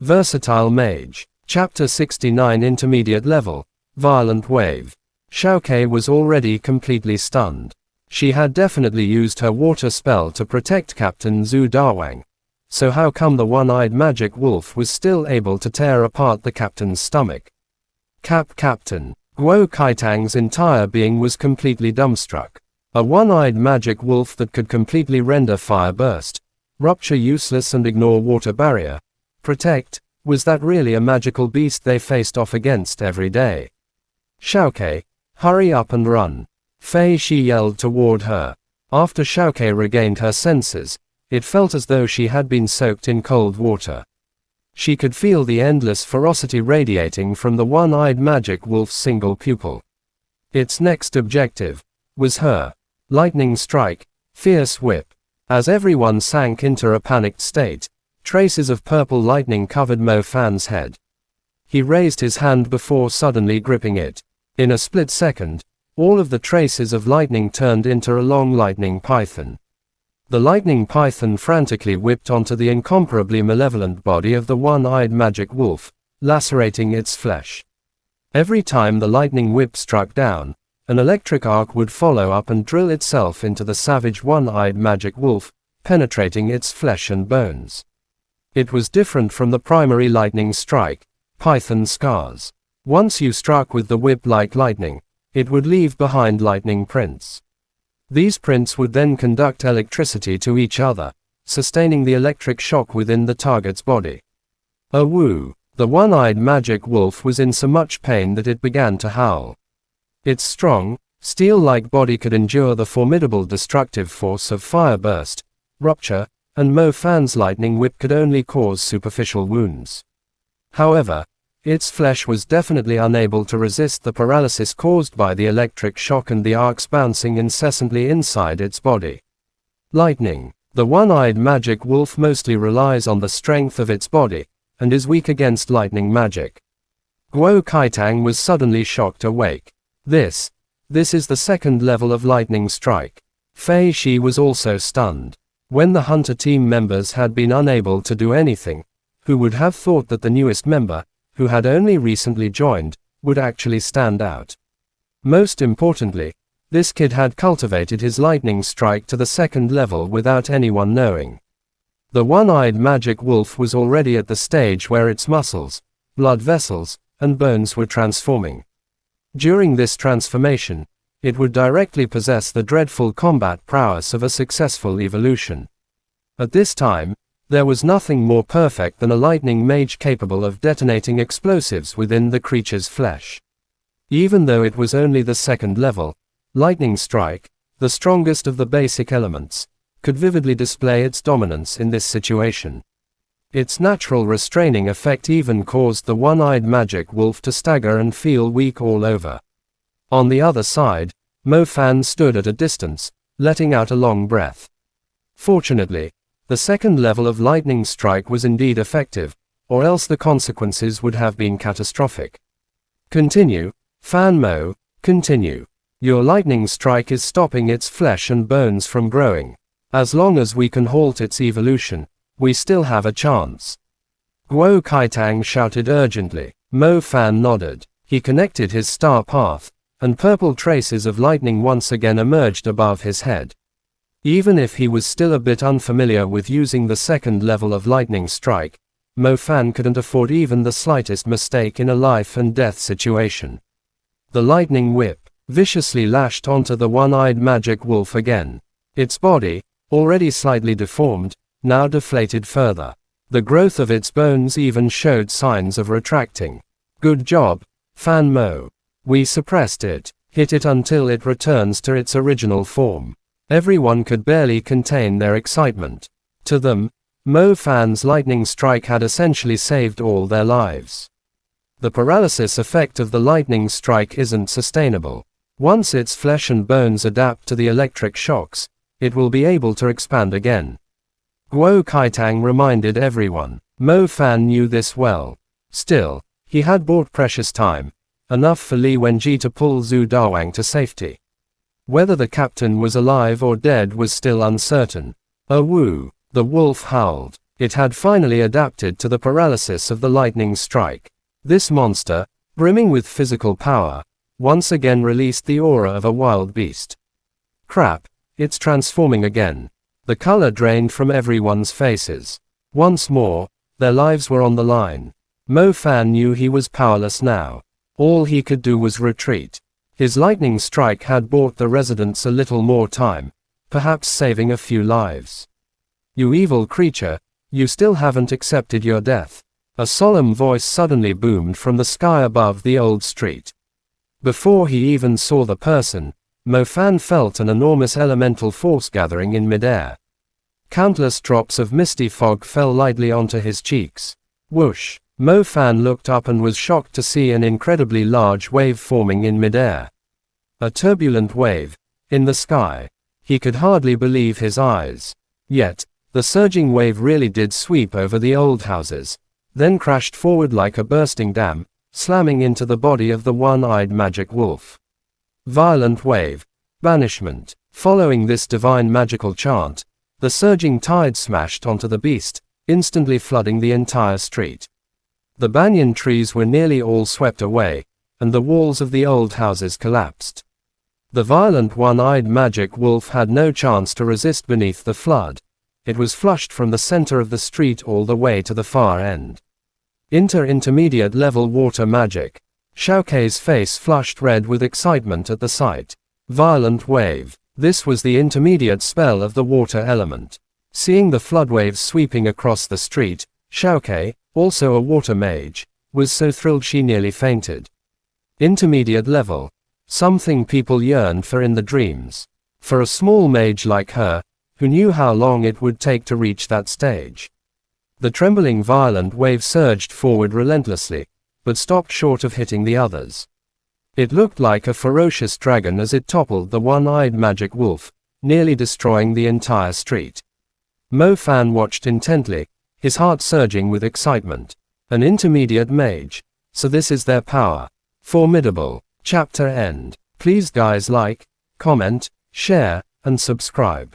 Versatile Mage. Chapter 69 Intermediate Level. Violent Wave. Xiaoke was already completely stunned. She had definitely used her water spell to protect Captain Zhu Dawang. So how come the one-eyed magic wolf was still able to tear apart the captain's stomach? Captain. Guo Kaitang's entire being was completely dumbstruck. A one-eyed magic wolf that could completely render fire burst, rupture useless and ignore water barrier, protect, was that really a magical beast they faced off against every day? Xiaoke, hurry up and run. Fei Shi yelled toward her. After Xiaoke regained her senses, it felt as though she had been soaked in cold water. She could feel the endless ferocity radiating from the one-eyed magic wolf's single pupil. Its next objective was her. Lightning strike, fierce whip. As everyone sank into a panicked state, traces of purple lightning covered Mo Fan's head. He raised his hand before suddenly gripping it. In a split second, all of the traces of lightning turned into a long lightning python. The lightning python frantically whipped onto the incomparably malevolent body of the one-eyed magic wolf, lacerating its flesh. Every time the lightning whip struck down, an electric arc would follow up and drill itself into the savage one-eyed magic wolf, penetrating its flesh and bones. It was different from the primary lightning strike, python scars. Once you struck with the whip like lightning, it would leave behind lightning prints. These prints would then conduct electricity to each other, sustaining the electric shock within the target's body. Woo! The one-eyed magic wolf was in so much pain that it began to howl. Its strong, steel-like body could endure the formidable destructive force of fire burst, rupture, and Mo Fan's lightning whip could only cause superficial wounds. However, its flesh was definitely unable to resist the paralysis caused by the electric shock and the arcs bouncing incessantly inside its body. Lightning. The one-eyed magic wolf mostly relies on the strength of its body, and is weak against lightning magic. Guo Kaitang was suddenly shocked awake. This is the second level of lightning strike. Fei Shi was also stunned. When the hunter team members had been unable to do anything, who would have thought that the newest member, who had only recently joined, would actually stand out? Most importantly, this kid had cultivated his lightning strike to the second level without anyone knowing. The one-eyed magic wolf was already at the stage where its muscles, blood vessels, and bones were transforming. During this transformation, it would directly possess the dreadful combat prowess of a successful evolution. At this time, there was nothing more perfect than a lightning mage capable of detonating explosives within the creature's flesh. Even though it was only the second level, lightning strike, the strongest of the basic elements, could vividly display its dominance in this situation. Its natural restraining effect even caused the one-eyed magic wolf to stagger and feel weak all over. On the other side, Mo Fan stood at a distance, letting out a long breath. Fortunately, the second level of lightning strike was indeed effective, or else the consequences would have been catastrophic. Continue, Fan Mo, continue. Your lightning strike is stopping its flesh and bones from growing. As long as we can halt its evolution, we still have a chance. Guo Kaitang shouted urgently. Mo Fan nodded. He connected his star path, and purple traces of lightning once again emerged above his head. Even if he was still a bit unfamiliar with using the second level of lightning strike, Mo Fan couldn't afford even the slightest mistake in a life-and-death situation. The lightning whip viciously lashed onto the one-eyed magic wolf again. Its body, already slightly deformed, now deflated further. The growth of its bones even showed signs of retracting. Good job, Fan Mo. We suppressed it. Hit it until it returns to its original form. Everyone could barely contain their excitement. To them, Mo Fan's lightning strike had essentially saved all their lives. The paralysis effect of the lightning strike isn't sustainable. Once its flesh and bones adapt to the electric shocks, it will be able to expand again. Guo Kaitang reminded everyone. Mo Fan knew this well. Still, he had bought precious time, enough for Li Wenji to pull Zhu Dawang to safety. Whether the captain was alive or dead was still uncertain. Woo! The wolf howled. It had finally adapted to the paralysis of the lightning strike. This monster, brimming with physical power, once again released the aura of a wild beast. Crap, it's transforming again. The color drained from everyone's faces. Once more, their lives were on the line. Mo Fan knew he was powerless now. All he could do was retreat. His lightning strike had bought the residents a little more time, perhaps saving a few lives. You evil creature, you still haven't accepted your death. A solemn voice suddenly boomed from the sky above the old street. Before he even saw the person, Mo Fan felt an enormous elemental force gathering in midair. Countless drops of misty fog fell lightly onto his cheeks. Whoosh! Mo Fan looked up and was shocked to see an incredibly large wave forming in midair. A turbulent wave, in the sky. He could hardly believe his eyes. Yet, the surging wave really did sweep over the old houses, then crashed forward like a bursting dam, slamming into the body of the one-eyed magic wolf. Violent wave. Banishment. Following this divine magical chant, the surging tide smashed onto the beast, instantly flooding the entire street. The banyan trees were nearly all swept away, and the walls of the old houses collapsed. The violent one-eyed magic wolf had no chance to resist beneath the flood. It was flushed from the center of the street all the way to the far end. Intermediate level water magic. Xiaokei's face flushed red with excitement at the sight. Violent wave. This was the intermediate spell of the water element. Seeing the flood waves sweeping across the street, Xiaokei, also a water mage, was so thrilled she nearly fainted. Intermediate level. Something people yearned for in the dreams. For a small mage like her, who knew how long it would take to reach that stage. The trembling violent wave surged forward relentlessly, but stopped short of hitting the others. It looked like a ferocious dragon as it toppled the one-eyed magic wolf, nearly destroying the entire street. Mo Fan watched intently, his heart surging with excitement. An intermediate mage. So this is their power. Formidable. Chapter end. Please guys like, comment, share, and subscribe.